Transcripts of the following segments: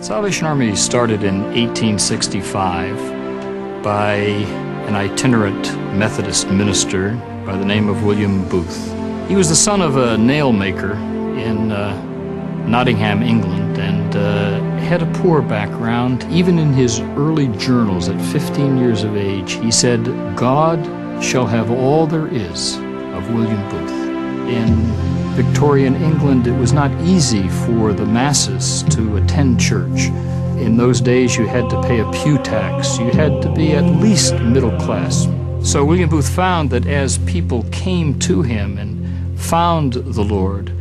Salvation Army started in 1865 by an itinerant Methodist minister by the name of William Booth. He was the son of a nail maker in Nottingham, England, and had a poor background. Even in his early journals at 15 years of age, he said, "God shall have all there is of William Booth." In Victorian England, it was not easy for the masses to attend church. In those days, you had to pay a pew tax. You had to be at least middle class. So William Booth found that as people came to him and found the Lord,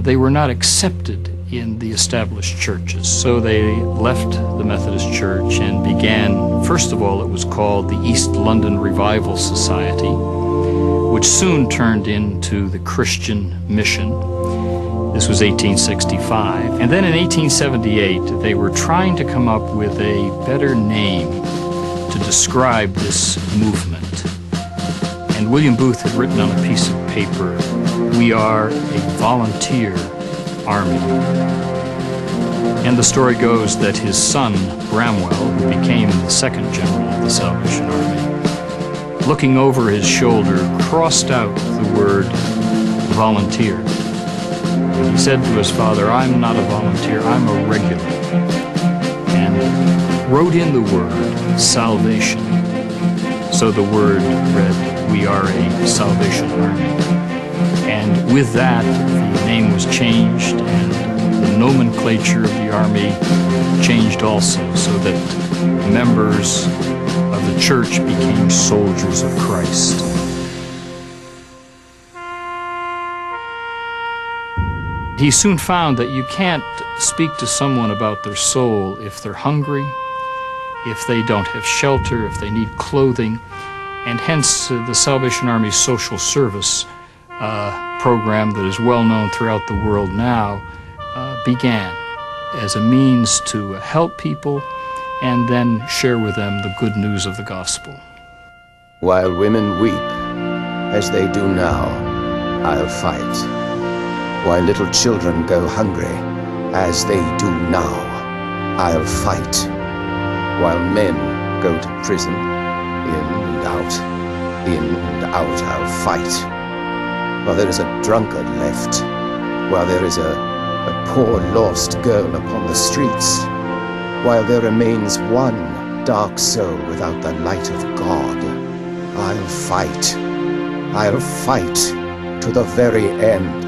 they were not accepted in the established churches. So they left the Methodist Church and began, first of all, it was called the East London Revival Society, which soon turned into the Christian Mission. This was 1865. And then in 1878, they were trying to come up with a better name to describe this movement. And William Booth had written on a piece of paper, "We are a volunteer army." And the story goes that his son, Bramwell, who became the second general of the Salvation Army, looking over his shoulder, crossed out the word volunteer. And he said to his father, "I'm not a volunteer, I'm a regular," and wrote in the word salvation. So the word read, "We are a Salvation Army." And with that, the name was changed, and the nomenclature of the Army changed also, so that members of the church became soldiers of Christ. He soon found that you can't speak to someone about their soul if they're hungry, if they don't have shelter, if they need clothing, and hence the Salvation Army's social service program that is well known throughout the world now began as a means to help people and then share with them the good news of the gospel. While women weep, as they do now, I'll fight. While little children go hungry, as they do now, I'll fight. While men go to prison, in and out, I'll fight. While there is a drunkard left, while there is a poor lost girl upon the streets, while there remains one dark soul without the light of God, I'll fight to the very end.